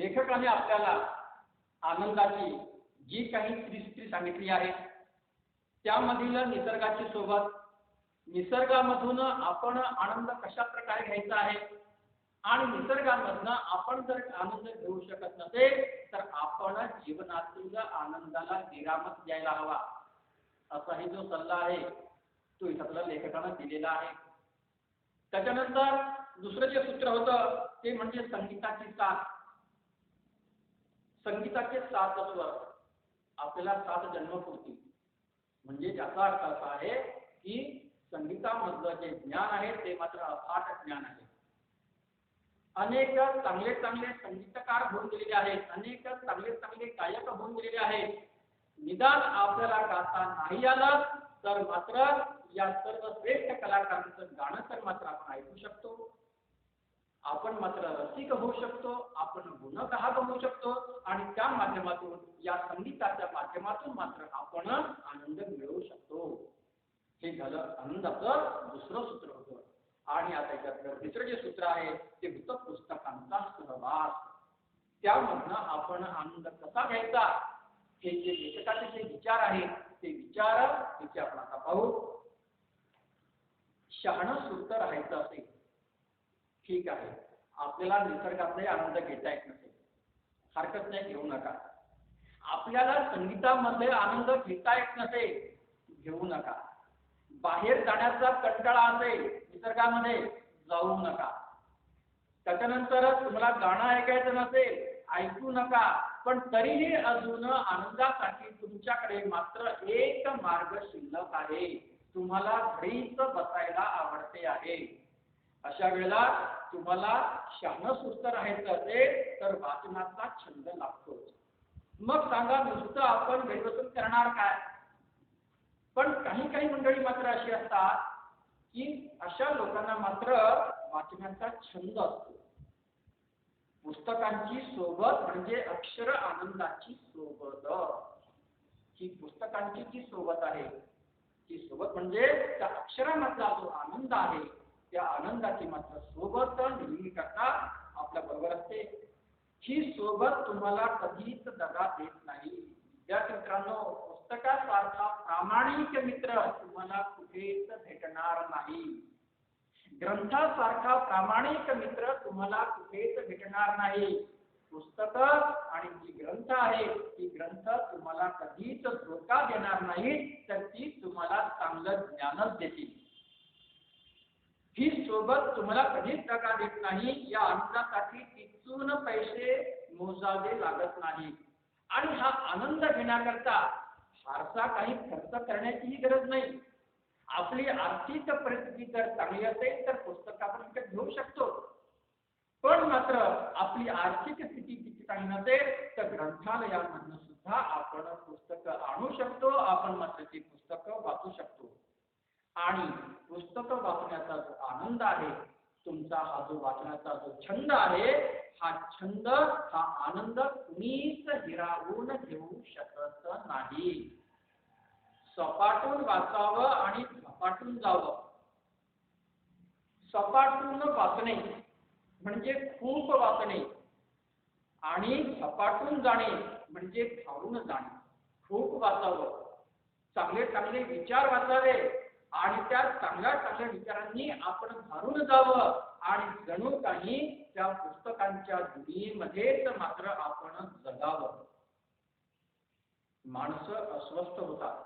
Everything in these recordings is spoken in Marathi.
लेखकाने आपल्याला आनंदाची जी काही सृष्टी सांगितली आहे त्यामधील निसर्गाची सोबत, निसर्गामधून आपण आनंद कशा प्रकारे घ्यायचा आहे आणि निसर्गामधनं आपण जर आनंद घेऊ शकत नसेल तर आपण जीवनातील आनंदाला विरामच द्यायला हवा, असाही जो सल्ला आहे तो इथल्या लेखकानं दिलेला आहे. त्याच्यानंतर दुसरं जे सूत्र होतं ते म्हणजे संगीताची साथ. संगीताचे 7 स्वर, आपल्याला 7 जन्मपूर्ती, म्हणजे याचा अर्थ असा आहे की संगीतामधलं जे ज्ञान आहे ते मात्र अफाट ज्ञान आहे. अनेक चांगले चांगले संगीतकार होऊन गेलेले आहेत, अनेक चांगले चांगले गायक होऊन गेलेले आहेत. निदान आपल्याला गाता नाही आलं तर मात्र या सर्व श्रेष्ठ कलाकारांचं गाणं तर मात्र आपण ऐकू शकतो, आपण मात्र रसिक होऊ शकतो, आपण गुणग्राहक होऊ शकतो आणि त्या माध्यमातून या संगीताच्या माध्यमातून मात्र आपण आनंद मिळवू शकतो. हे झालं आनंदाचं दुसरं सूत्र होतं. आणि आता याच्यातलं तिसरं जे सूत्र आहे ते होतं पुस्तकांचा सहवास. त्यामधनं आपण आनंद कसा घ्यायचा हे जे लेखकाचे जे विचार आहेत ते विचार तिथे आपण आता पाहू. शहाणं सुद्धा राहायचं असेल, ठीक आहे, आपल्याला निसर्गातले आनंद घेता येत नसेल, हरकत नाही, घेऊ नका. आपल्याला संगीतामध्ये आनंद घेता येत नसेल, घेऊ नका. बाहेर जाण्याचा कंटाळा असेल, निसर्गामध्ये जाऊ नका. त्याच्यानंतर तुम्हाला गाणं ऐकायचं नसेल, ऐकू नका. पण तरीही अजून आनंदासाठी तुमच्याकडे मात्र एक मार्ग शिल्लक आहे, तुम्हाला घरीच बसायला आवडते आहे. अशा वेळेला तुम्हाला शहाणं सुस्त राहायचं असेल तर वाचनाचा छंद लागतो. मग सांगा, नुसतं आपण घरी बसून करणार काय? पण काही काही मंडळी मात्र अशी असतात की अशा लोकांना मात्र वाचनाचा छंद असतो. पुस्तकांची सोबत म्हणजे अक्षर आनंदाची सोबत. ही पुस्तकांची जी सोबत आहे ती सोबत म्हणजे त्या अक्षरामधला जो आनंद आहे त्या आनंदाची मात्र सोबत नेहमी करता आपल्या बरोबर असते. ही सोबत तुम्हाला कधीच दगा देत नाही. विद्यार्थी मित्रांनो, पुस्तकासारखा प्रामाणिक मित्र तुम्हाला कुठेच भेटणार नाही. ग्रंथासारखा प्रामाणिक मित्र तुम्हाला कुठेच भेटणार नाही. पुस्तक आणि जी ग्रंथ आहे ती ग्रंथ तुम्हाला कधीच धोका देणार नाही, तर ती तुम्हाला चांगलं ज्ञानच देतील. ही सोबत तुम्हाला कधीच धोका देत नाही. या आनंदासाठी तिथून पैसे मोजावे लागत नाही आणि हा आनंद घेण्याकरता फारसा काही खर्च करण्याचीही गरज नाही. आपली आर्थिक परिस्थिती जर चांगली असेल तर पुस्तक आपण विकत घेऊ शकतो. पण मात्र आपली आर्थिक स्थिती तिची चांगली नसेल तर ग्रंथालयामधून सुद्धा आपण पुस्तकं आणू शकतो, आपण मात्र ती पुस्तकं वाचू शकतो. आणि पुस्तकं वाचण्याचा जो आनंद आहे, तुमचा हा जो वाचण्याचा जो छंद आहे, हा छंद, हा आनंद कुणीच हिरावून घेऊ शकत नाही. सपाटून वाचावं आणि झपाटून जावं. सपाटून वाचणे म्हणजे खूप वाचणे आणि झपाटून जाणे म्हणजे धावून जाणे. खूप वाचावं, चांगले चांगले विचार वाचावे आणि त्या चांगल्या चांगल्या विचारांनी आपण भरून जावं आणि जणू काही त्या पुस्तकांच्या दुनियेमध्येच मात्र आपण जगावं. माणसं अस्वस्थ होतात,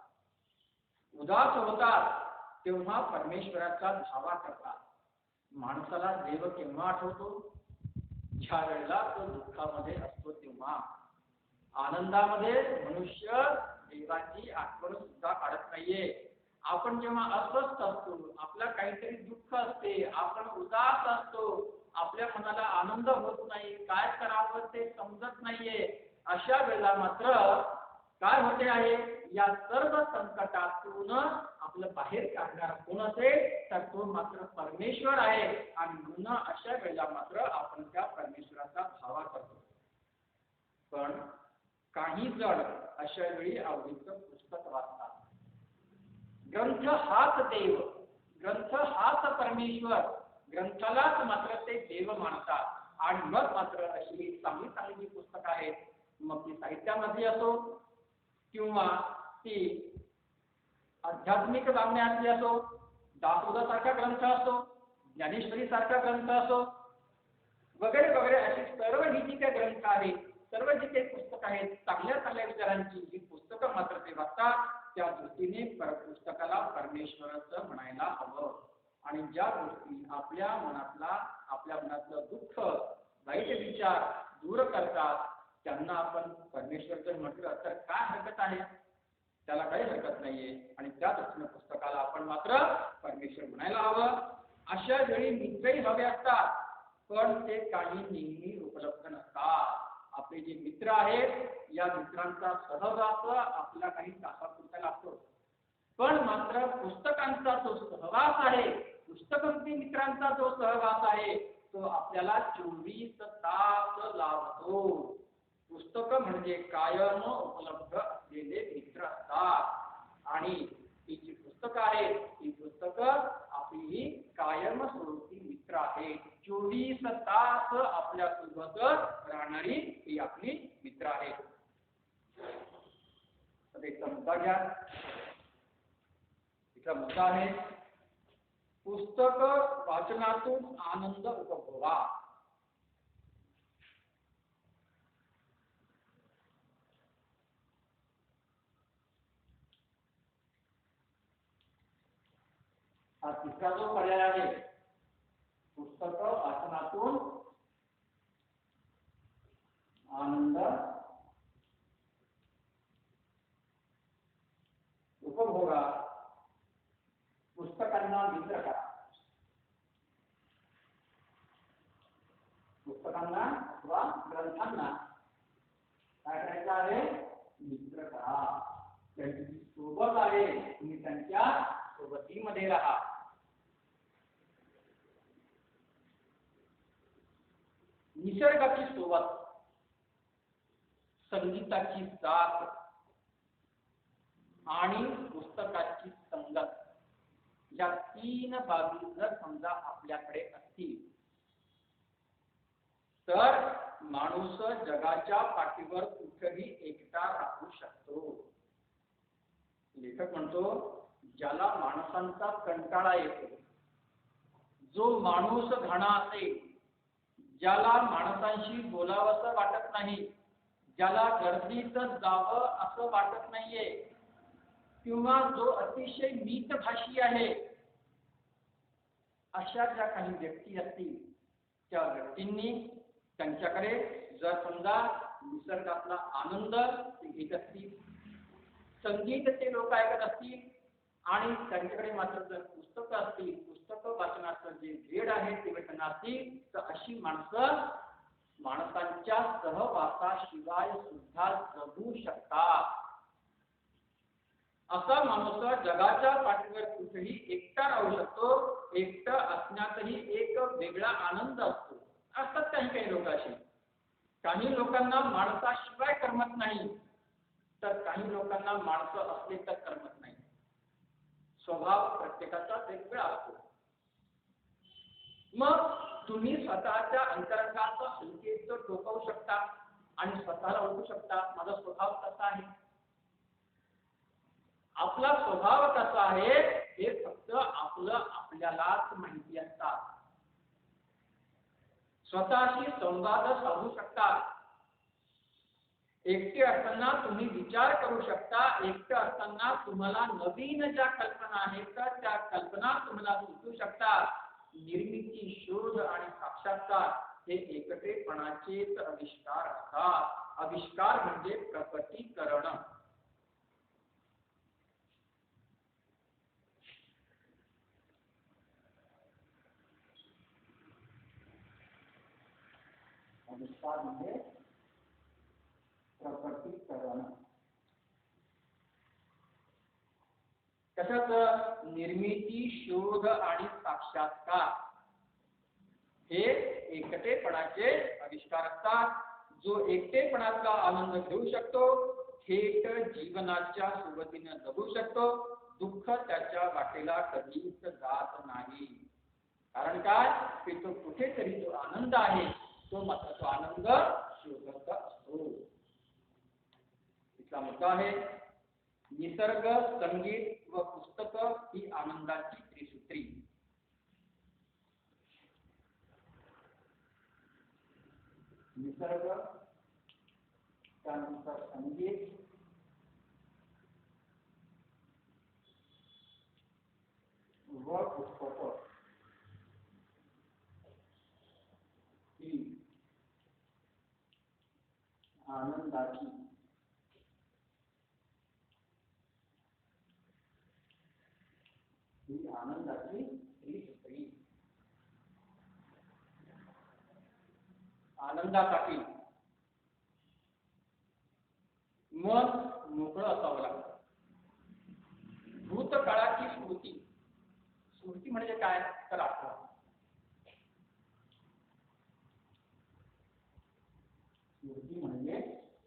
उदास होतात, तेव्हा परमेश्वराचा धावा करतात. माणसाला देव केव्हा आठवतो? ज्या वेळेला तो दुःखामध्ये असतो तेव्हा. आनंदामध्ये मनुष्य देवाची आठवण सुद्धा काढत नाहीये. आपण जेव्हा अस्वस्थ असतो, आपला काहीतरी दुःख असते, आपण उदास असतो, आपल्या मनाला आनंद होत नाही, काय करावं ते समजत नाहीये, अशा वेळेला मात्र काय होते आहे, या सर्व संकटातून आपलं बाहेर काढणारा कोण असेल तर तो मात्र परमेश्वर आहे. आणि म्हणून अशा वेळेला मात्र आपण त्या परमेश्वराचा धावा करतो. पण काही जण अशा वेळी आवडीचं पुस्तक वाचतात. ग्रंथ हाच देव, ग्रंथ हाच परमेश्वर, ग्रंथालाच मात्र ते देव मानतात आणि मग मात्र अशी ही चांगली चांगली जी पुस्तकं आहेत, मग ती साहित्यामध्ये असो किंवा ती आध्यात्मिक वाङ्मयातली असो, दासोदासारखा ग्रंथ असो, ज्ञानेश्वरी सारखा ग्रंथ असो, वगैरे वगैरे अशी सर्व ही जी काही ग्रंथ आहेत, सर्व जी काही पुस्तकं आहेत, चांगल्या चांगल्या विचारांची जी पुस्तकं मात्र ते वाचतात, त्या दृष्टीने पुस्तकाला परमेश्वराचं म्हणायला हवं. आणि ज्या गोष्टी आपल्या मनातलं दुःख, वाईट विचार दूर करतात, त्यांना आपण परमेश्वर जर म्हटलं तर काय हरकत आहे? त्याला काही हरकत नाहीये. आणि त्या दृष्टीने पुस्तकाला आपण मात्र परमेश्वर म्हणायला हवं. अशा वेळी मित्रही हवे असतात, पण ते काही नेहमी उपलब्ध नसतात. आपले जे मित्र आहेत, या मित्रांचा सहवास आपला काही तासापुरता लागतो, पण मात्र पुस्तकांचा जो सहवास आहे, पुस्तकंती मित्रांचा जो सहवास आहे, तो आपल्याला 24 तास लाभतो. पुस्तक म्हणजे कायम उपलब्ध असलेले मित्र असतात. आणि ही जी पुस्तकं आहेत, ही पुस्तकं आपली कायम स्वरूपी मित्र आहेत. 24 तास आपल्या सोबत राहणारी ही आपली मित्र आहेत. एक मुद्दा घ्या. इथला मुद्दा आहे, पुस्तक वाचनातून आनंद उपभोगा. हा तिसरा जो पर्याय आहे, पुस्तक वाचनातून आनंद उपभोगा. पुस्तकांना मित्र करा. पुस्तकांना अथवा ग्रंथांना काय करायचं आहे? मित्र करा. त्यांची सोबत आहे, तुम्ही त्यांच्या सोबतीमध्ये राहा. निसर्गाची सोबत, संगीताची साथ आणि पुस्तकाची संगत, या तीन बाबी जर समजा आपल्याकडे असतील तर माणूस जगाच्या पाठीवर कुठेही एकटा राहू शकतो. लेखक म्हणतो, ज्याला माणसांचा कंटाळा येतो, जो माणूस घाणा असेल, ज्याला माणसांशी बोलावंसं वाटत नाही, ज्याला गर्दीत जावं असं वाटत नाहीये, किंवा जो अतिशय मितभाषी आहे, अशा ज्या काही व्यक्ती असतील, त्या व्यक्तींनी त्यांच्याकडे जर समजा निसर्गातला आनंद ते घेत असतील, संगीत ते लोक ऐकत असतील, आणि त्यांच्याकडे मात्र जर पुस्तकं असतील, पुस्तकं वाचनाचं जे वेळ आहे ते वेळ असतील, तर अशी माणसं माणसांच्या सहवासाशिवाय सुद्धा जगू शकतात. असा माणूस जगाच्या पाठीवर कुठेही एकटा राहू शकतो. एकटा असण्यातही एक वेगळा आनंद असतो. असतात काही लोक असे, काही लोकांना माणसाशिवाय करमत नाही, तर काही लोकांना माणसं असले तर करमत नाही. स्वभाव प्रत्येकाचा वेगळा असतो. मग तुम्ही स्वतःच्या अंतरंगाचा संकेत टोकवू शकता आणि स्वतःला ओळखू शकता, माझा स्वभाव कसा आहे. आपला स्वभाव कसा आहे हे फक्त आपल्यालाच माहिती असतात. स्वतःशी संवाद साधू शकता. एकटे असताना तुम्ही विचार करू शकता. एकटे असताना तुम्हाला नवीन ज्या कल्पना आहेत त्या कल्पना तुम्हाला सुचू शकतात. निर्मिती, शोध आणि साक्षात्कार हे एकटेपणाचेच आविष्कार असतात. आविष्कार म्हणजे प्रकटीकरण. आविष्कार म्हणजे प्रकटीकरण. कशाच? निर्मिती, शोध आणि साक्षात्कार हे एकटेपणाचे आविष्कार असतात. जो एकटेपणाचा आनंद घेऊ शकतो, थेट जीवनाच्या सोबतीने जगू शकतो. दुःख त्याच्या वाटेला कधीच जात नाही. कारण काय? की तो कुठेतरी जो आनंद आहे तो मात्र तो आनंद शोधत असतो. तिसरा मुद्दा आहे निसर्ग, संगीत व पुस्तक ही आनंदाची त्रिसूत्री. निसर्ग, त्यानंतर संगीत व पुस्तक ही आनंदाची त्रिसूत्री. आनंदासाठी मन मोकळं असावं लागतं. भूतकाळाची स्मृती. स्मृती म्हणजे काय तर आठवण. स्मृती म्हणजे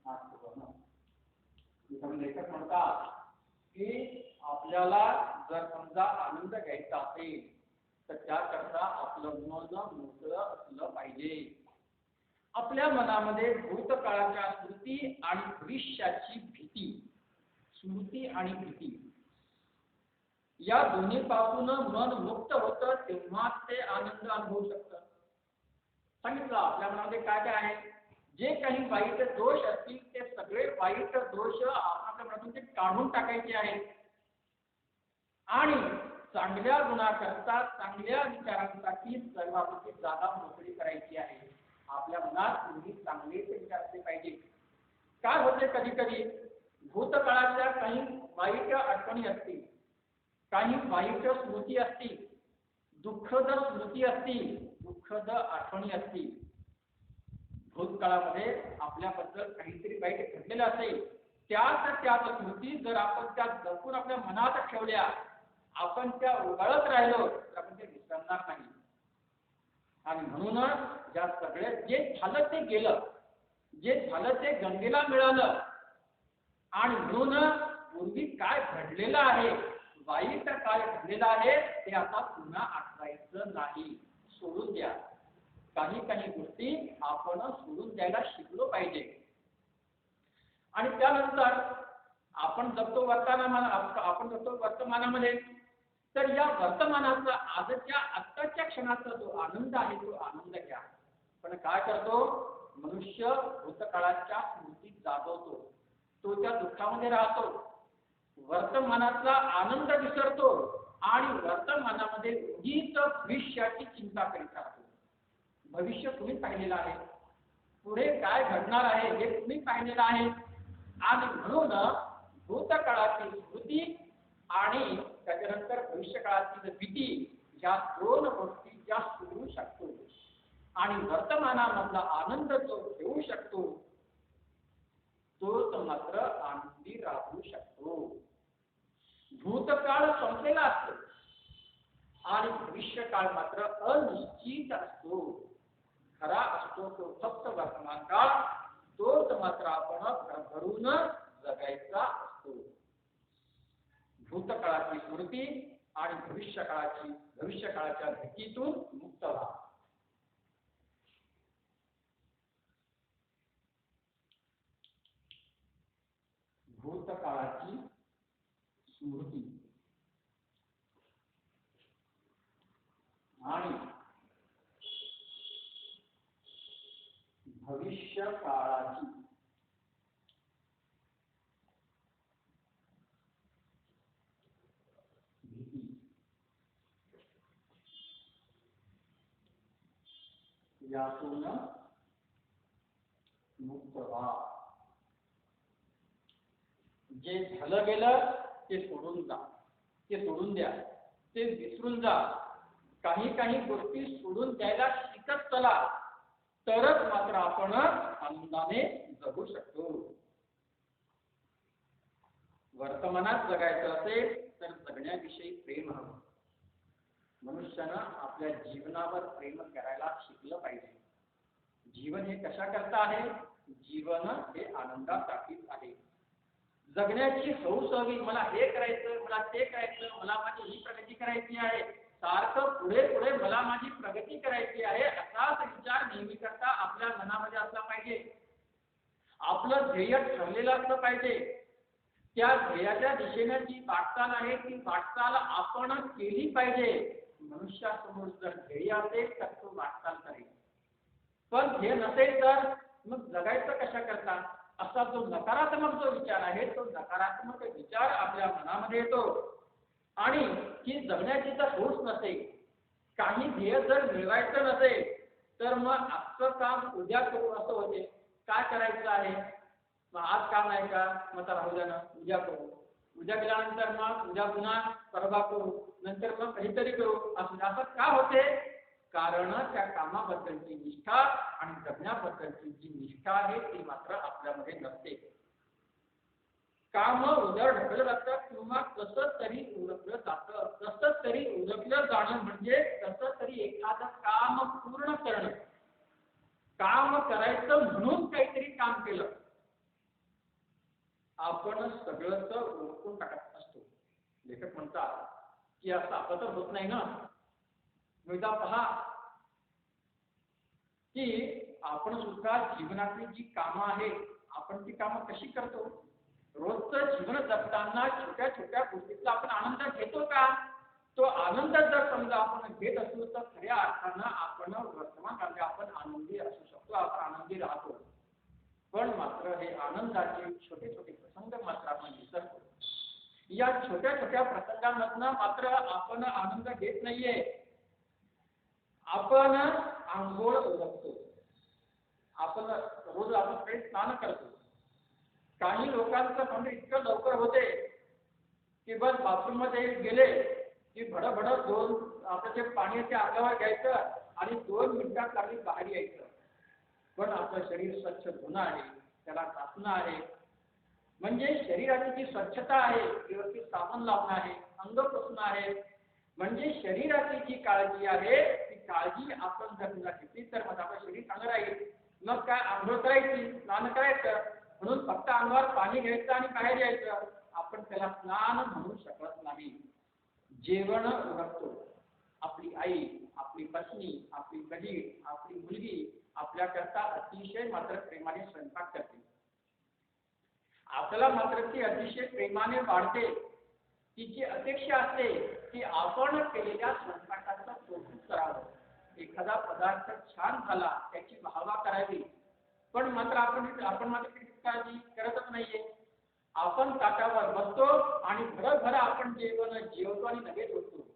आठवण. इथं लेखक म्हणतात की आपल्याला जर समजा आनंद घ्यायचा असेल तर त्याकरता आपलं मन मोकळं असलं पाहिजे. आपल्या मनामध्ये भूतकाळाच्या स्मृती आणि भविष्याची भीती, स्मृती आणि भीती या दोन्ही पासून मन मुक्त होतं, तेव्हा ते आनंद अनुभवू शकतं. सांगितलं आपल्या मनामध्ये काय काय आहे. जे काही वाईट दोष असतील ते सगळे वाईट दोष आपल्या मनातून ते काढून टाकायचे आहेत आणि चांगल्या गुणाकरता, चांगल्या विचारांसाठी सर्वांची जागा मोकळी करायची आहे. आपल्या मनात नेहमी चांगलेच विचार असले पाहिजे. काय होते कधी कधी भूतकाळाच्या काही वाईट आठवणी असतील, काही वाईट स्मृती असतील, दुःखद स्मृती असतील, दुःखद आठवणी असतील. भूतकाळामध्ये आपल्याबद्दल काहीतरी वाईट घडलेलं असेल, त्याच स्मृती जर आपण त्या जपून आपल्या मनात ठेवल्या, आपण त्या उगाळत राहिलो तर आपण ते विसरणार नाही. आणि म्हणूनच ज्या सगळे जे झालं ते गेलं, जे झालं ते गंगेला मिळालं. आणि म्हणून पूर्वी काय घडलेलं आहे, वाईट काय घडलेलं आहे ते आता पुन्हा आठवायचं नाही, सोडून द्या. काही काही गोष्टी आपण सोडून द्यायला शिकलो पाहिजे. आणि त्यानंतर आपण जगतो वर्तमानामध्ये, तर या वर्तमानाचा आजच्या आत्ताच्या क्षणाचा जो आनंद आहे तो आनंद घ्या. पण काय करतो मनुष्य, भूतकाळाच्या स्मृतीत जागवतो, तो त्या दुःखामध्ये राहतो, वर्तमानाचा आनंद विसरतो आणि वर्तमानामध्ये उगीच भविष्याची चिंता करीत राहतो. भविष्य तुम्ही पाहिलेलं आहे, पुढे काय घडणार आहे हे तुम्ही पाहिलेलं आहे. आणि म्हणून भूतकाळाची स्मृती आणि त्याच्यानंतर भविष्यकाळाची भीती, या दोन गोष्टी ज्या सोडू शकतो आणि वर्तमानामधला आनंद जो घेऊ शकतो, तो मात्र आनंदी राहू शकतो. भूतकाळ संपलेला असतो आणि भविष्यकाळ मात्र अनिश्चित असतो. खरा असतो तो फक्त वर्तमान काळ, तोच मात्र आपण भरून जगायचा असतो. भूतकाळाची स्मृती आणि भविष्यकाळाच्या भीतीतून मुक्त व्हा. भूतकाळाची स्मृती आणि भविष्यकाळाची भीती यातून मुक्त व्हा. जे झालं गेलं ते सोडून जा, ते सोडून द्या, ते विसरून जा. काही काही गोष्टी सोडून द्यायला शिकत चला, तरच मात्र आपण आनंदाने जगू शकतो. वर्तमानात जगायचं असेल तर जगण्याविषयी प्रेम हवं. मनुष्यानं आपल्या जीवनावर प्रेम करायला शिकलं पाहिजे. जीवन हे कशा करता आहे? जीवन हे आनंदासाठीच आहे. जगण्याची हौस हवी, मला हे करायचं, मला ते करायचं, मला माझी ही प्रगती करायची आहे, सारखं पुढे पुढे मला माझी प्रगती करायची आहे असाच विचार नेहमी करता आपल्या मनामध्ये असला पाहिजे. आपलं ध्येय ठरलेलं असलं पाहिजे. त्या ध्येयाच्या दिशेने जी वाटचाल आहे ती वाटचाल आपण केली पाहिजे. मनुष्यासमोर जर ध्येय असेल तर तो वाटचाल करेल, पण ध्येय नसेल तर मग जगायचं कशा करता असा जो नकारात्मक जो विचार आहे तो नकारात्मक विचार आपल्या मनामध्ये येतो. आणि ही जगण्याची जर होश नसेल, काही ध्येय जर मिळवायचं नसेल तर मग आजचं काम उद्या करू असं होते. काय करायचं आहे, मग आज काम आहे का, मग राहू द्या ना, उद्या करू. उद्या केल्यानंतर मग उद्या पुन्हा परवा करू, नंतर मग काहीतरी करू असं का होते. कारण त्या कामाबद्दलची निष्ठा आणि जगण्याबद्दलची जी निष्ठा आहे ती मात्र आपल्यामध्ये नसते. काम उद्या ढकललं जातं किंवा कसं तरी उरकलं जातं. कसं तरी उरकलं जाणं म्हणजे कसं तरी एखादं काम पूर्ण करणं. काम करायचं म्हणून काहीतरी काम केलं, आपण सगळंच ओळखून टाकत असतो. लेखक म्हणतात की असं आपलं तर होत नाही ना. एकदा पहा की आपण सुद्धा जीवनातली जी कामं आहेत आपण ती कामं कशी करतो. रोजचं जीवन जगताना छोट्या छोट्या गोष्टीचा आपण आनंद घेतो का. तो आनंद जर समजा आपण घेत असलो तर खऱ्या अर्थानं आपण वर्तमान काळात आपण आनंदी असू शकतो, आपण आनंदी राहतो. पण मात्र हे आनंदाचे छोटे छोटे प्रसंग मात्र आपण विसरतो. या छोट्या छोट्या प्रसंगांमधनं मात्र आपण आनंद घेत नाहीये. आपण आंघोळ ओळखतो, आपण रोज आपण काही स्नान करतो. काही लोकांचं म्हणजे इतकं लवकर होते की बस बाथरूम मध्ये गेले की भडभड दोन आपलं जे पाणी ते अंगावर घ्यायचं आणि 2 मिनिटात लागली बाहेर यायचं. पण आपलं शरीर स्वच्छ धुणं आहे, त्याला घासणं आहे, म्हणजे शरीराची जी स्वच्छता आहे, व्यवस्थित साबण लावणं आहे, अंग पुसणं आहे, म्हणजे शरीराची जी काळजी आहे ती काळजी आपण जर घेतली तर मग आपलं शरीर चांगलं राहील. मग काय आंघोळ करायची, स्नान करायचं म्हणून फक्त अंगावर पाणी घ्यायचं आणि बाहेर यायचं, आपण त्याला स्नान म्हणू शकत नाही. जेवण ओळखतो. आपली आई, आपली पत्नी, आपली बहीण, आपली मुलगी आपल्याकरता अतिशय मात्र प्रेमाने स्वयंपाक करते. आपल्याला मात्र ती अतिशय प्रेमाने वाढते. तिची अपेक्षा असते की आपण केलेल्या स्वयंपाकाचं कौतुक करावं, एखादा पदार्थ छान झाला त्याची वाहवा करावी. पण मात्र आपण मात्र काळजी करतच नाहीये. आपण ताटावर बसतो आणि भरभर आपण जेवतो आणि लगेच होतो.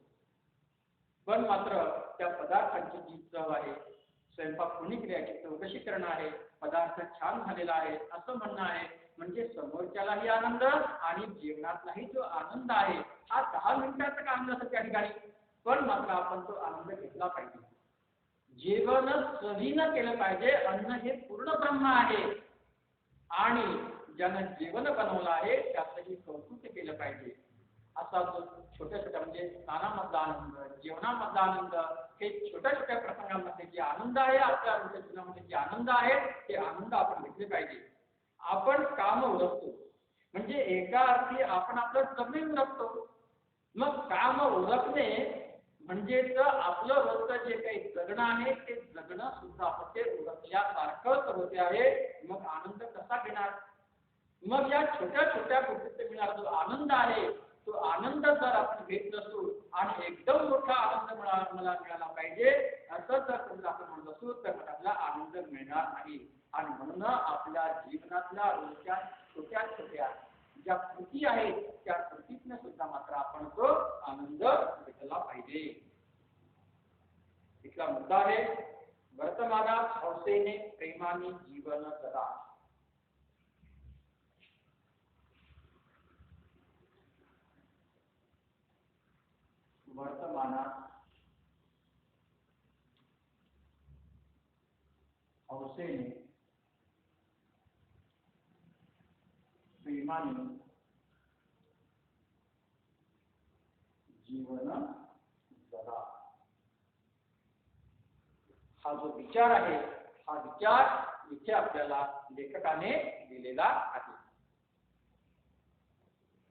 पण मात्र त्या पदार्थांची जी चव आहे, स्वयंपाक कोणी केल्याची चव कशी करणं आहे, पदार्थ छान झालेला आहे असं म्हणणं आहे, म्हणजे समोरच्यालाही आनंद आणि जेवणातलाही जो आनंद आहे हा 10 मिनिटाचा काम नसतं त्या ठिकाणी, पण मात्र आपण तो आनंद घेतला पाहिजे. जेवण चवीनं केलं पाहिजे. अन्न हे पूर्ण ब्रह्म आहे आणि ज्यानं जेवण बनवलं आहे त्याचंही कौतुक केलं पाहिजे. असा जो छोट्या छोट्या म्हणजे स्नानामधला आनंद, जेवणामधला आनंद, हे छोट्या छोट्या प्रसंगांमध्ये जे आनंद आहे, आपल्या रोजच्या जीवनामध्ये जे आनंद आहे ते आनंद आपण घेतले पाहिजे. आपण काम ओळखतो म्हणजे एका अर्थी आपण आपलं जगणे ओळखतो. मग काम ओळखणे म्हणजेच आपलं रोजचं जे काही जगणं आहे ते जगणं सुद्धा होते ओळखल्यासारखंच होते आहे. मग आनंद कसा घेणार. मग या छोट्या छोट्या गोष्टीत मिळणारा जो आनंद आहे तो आनंद जर आपण घेत नसू आणि एकदम मोठा आनंद मला मिळाला पाहिजे असं जर समजा आपण म्हणत असू तर मग आपला आनंद मिळणार नाही. आणि म्हणून आपल्या जीवनातल्या रोजच्या छोट्या छोट्या ज्या कृती आहेत त्या कृतीतनं सुद्धा मात्र आपण तो आनंद घेतला पाहिजे. इथला मुद्दा आहे वर्तमानात हौसेने प्रेमाने जीवन जगा. वर्तमानात हौसेने प्रेमाने जीवन जगा. हा जो विचार आहे हा विचार इथे आपल्याला लेखकाने दिलेला आहे.